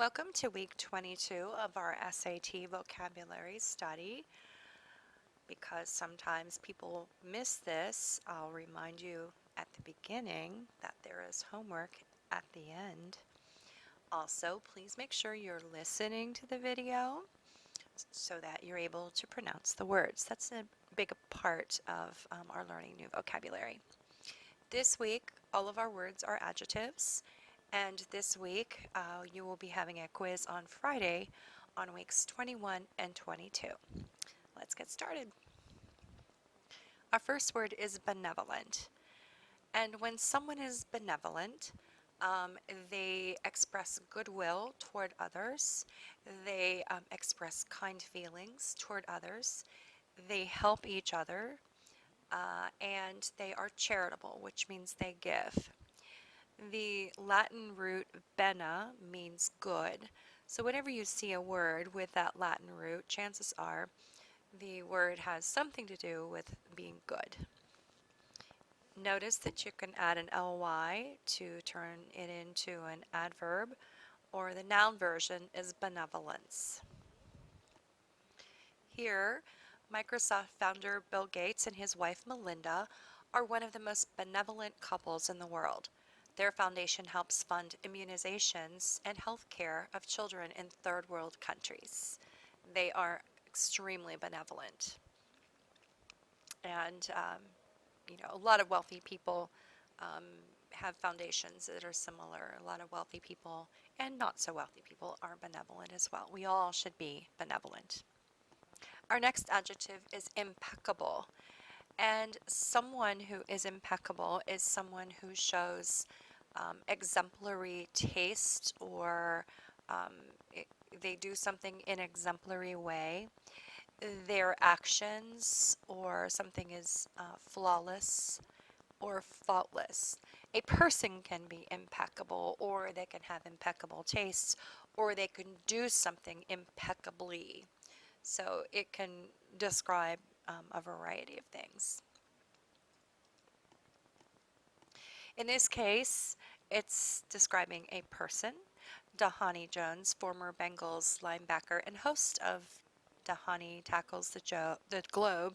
Welcome to week 22 of our SAT vocabulary study. Because sometimes people miss this, I'll remind you at the beginning that there is homework at the end. Also, please make sure you're listening to the video so that you're able to pronounce the words. That's a big part of our learning new vocabulary. This week, all of our words are adjectives, and this week you will be having a quiz on Friday on weeks 21 and 22. Let's get started. Our first word is benevolent, and when someone is benevolent, they express goodwill toward others, they express kind feelings toward others, they help each other, and they are charitable, which means they give. The Latin root bene means good. So whenever you see a word with that Latin root, chances are the word has something to do with being good. Notice that you can add an ly to turn it into an adverb, or the noun version is benevolence. Here, Microsoft founder Bill Gates and his wife Melinda are one of the most benevolent couples in the world. Their foundation helps fund immunizations and health care of children in third world countries. They are extremely benevolent. And, a lot of wealthy people um, have foundations that are similar. A lot of wealthy people and not so wealthy people are benevolent as well. We all should be benevolent. Our next adjective is impeccable. And someone who is impeccable is someone who shows exemplary taste, or um, it, they do something in an exemplary way. Their actions or something is flawless or faultless. A person can be impeccable, or they can have impeccable taste, or they can do something impeccably. So it can describe a variety of things. In this case, it's describing a person. Dahani Jones, former Bengals linebacker and host of Dahani Tackles the Globe,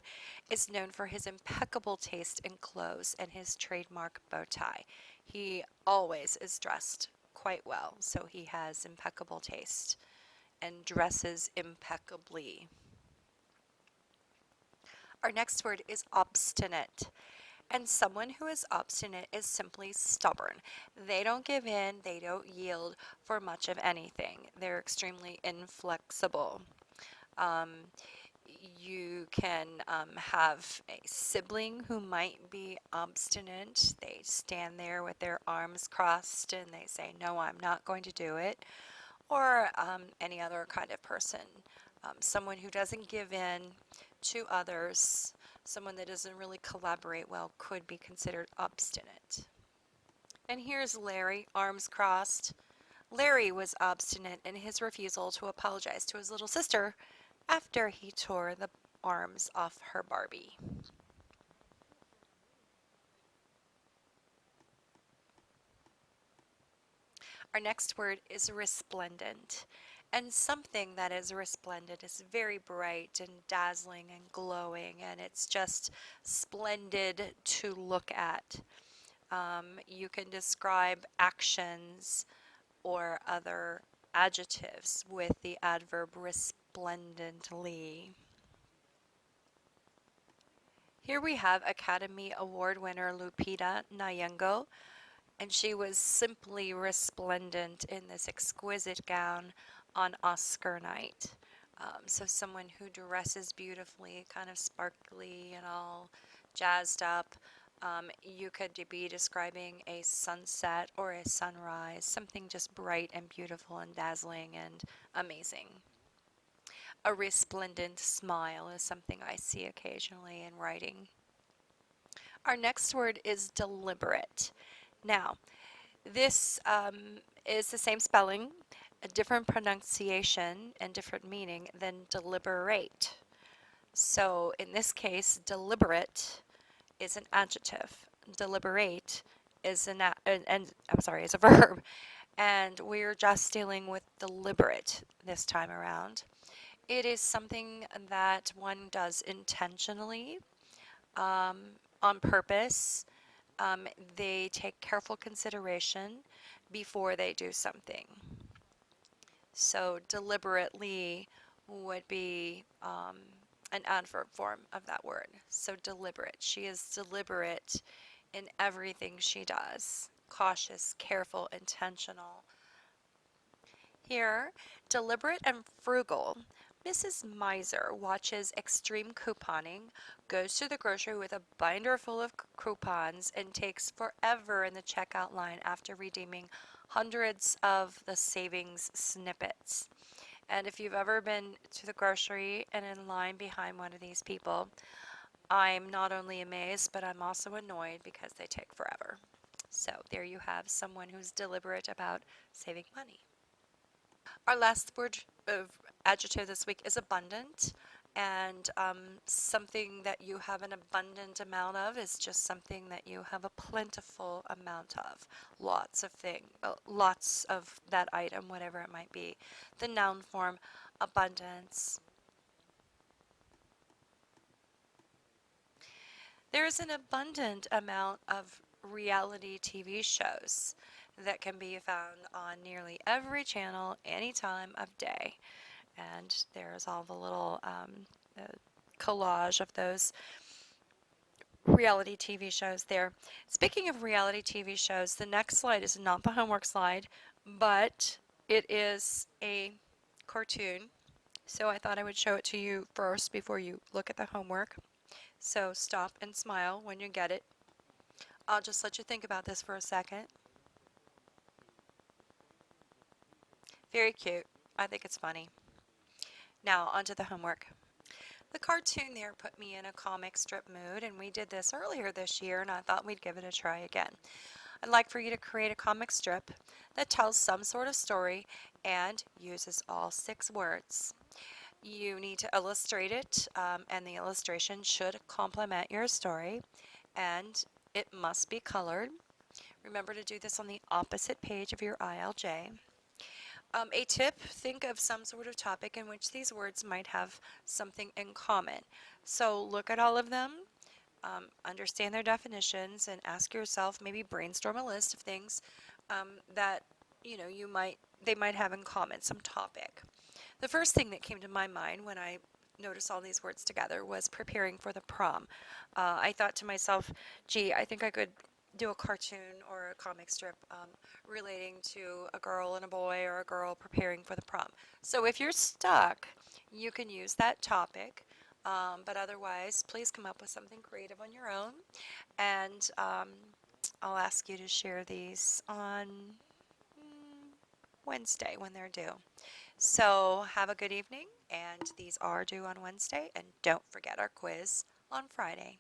is known for his impeccable taste in clothes and his trademark bow tie. He always is dressed quite well, so he has impeccable taste and dresses impeccably. Our next word is obstinate. And someone who is obstinate is simply stubborn. They don't give in, they don't yield for much of anything. They're extremely inflexible. Um, you can have a sibling who might be obstinate. They stand there with their arms crossed and they say, "No, I'm not going to do it." Or any other kind of person. Someone who doesn't give in to others, someone that doesn't really collaborate well, could be considered obstinate. And here's Larry, arms crossed. Larry was obstinate in his refusal to apologize to his little sister after he tore the arms off her Barbie. Our next word is resplendent. And something that is resplendent is very bright and dazzling and glowing, and it's just splendid to look at. You can describe actions or other adjectives with the adverb resplendently. Here we have Academy Award winner Lupita Nyong'o, and she was simply resplendent in this exquisite gown on Oscar night. So someone who dresses beautifully, kind of sparkly and all jazzed up. You could be describing a sunset or a sunrise, something just bright and beautiful and dazzling and amazing. A resplendent smile is something I see occasionally in writing. Our next word is deliberate. Now, this is the same spelling, a different pronunciation and different meaning than deliberate. So in this case, deliberate is an adjective. Deliberate is is a verb. and we're just dealing with deliberate this time around. It is something that one does intentionally, um, on purpose. Um, they take careful consideration before they do something. So deliberately would be an adverb form of that word. So deliberate. She is deliberate in everything she does. Cautious, careful, intentional. Here, deliberate and frugal. Mrs. Miser watches extreme couponing, goes to the grocery with a binder full of coupons, and takes forever in the checkout line after redeeming hundreds of the savings snippets. And if you've ever been to the grocery and in line behind one of these people, I'm not only amazed, but I'm also annoyed because they take forever. So there you have someone who's deliberate about saving money. Our last word of adjective this week is abundant. And something that you have an abundant amount of is just something that you have a plentiful amount of. Lots of that item, whatever it might be. The noun form, abundance. There's an abundant amount of reality TV shows that can be found on nearly every channel, any time of day. And there's all the little uh, collage of those reality TV shows there. Speaking of reality TV shows, the next slide is not the homework slide, but it is a cartoon. So I thought I would show it to you first before you look at the homework. So stop and smile when you get it. I'll just let you think about this for a second. Very cute. I think it's funny. Now, onto the homework. The cartoon there put me in a comic strip mood, and we did this earlier this year, and I thought we'd give it a try again. I'd like for you to create a comic strip that tells some sort of story and uses all 6 words. You need to illustrate it, and the illustration should complement your story, and it must be colored. Remember to do this on the opposite page of your ILJ. A tip, think of some sort of topic in which these words might have something in common. So look at all of them, understand their definitions, and ask yourself, maybe brainstorm a list of things that they might have in common, some topic. The first thing that came to my mind when I noticed all these words together was preparing for the prom. I thought to myself, gee, I think I could do a cartoon or a comic strip relating to a girl and a boy or a girl preparing for the prom. So if you're stuck, you can use that topic, but otherwise, please come up with something creative on your own, and I'll ask you to share these on Wednesday when they're due. So have a good evening, and these are due on Wednesday, and don't forget our quiz on Friday.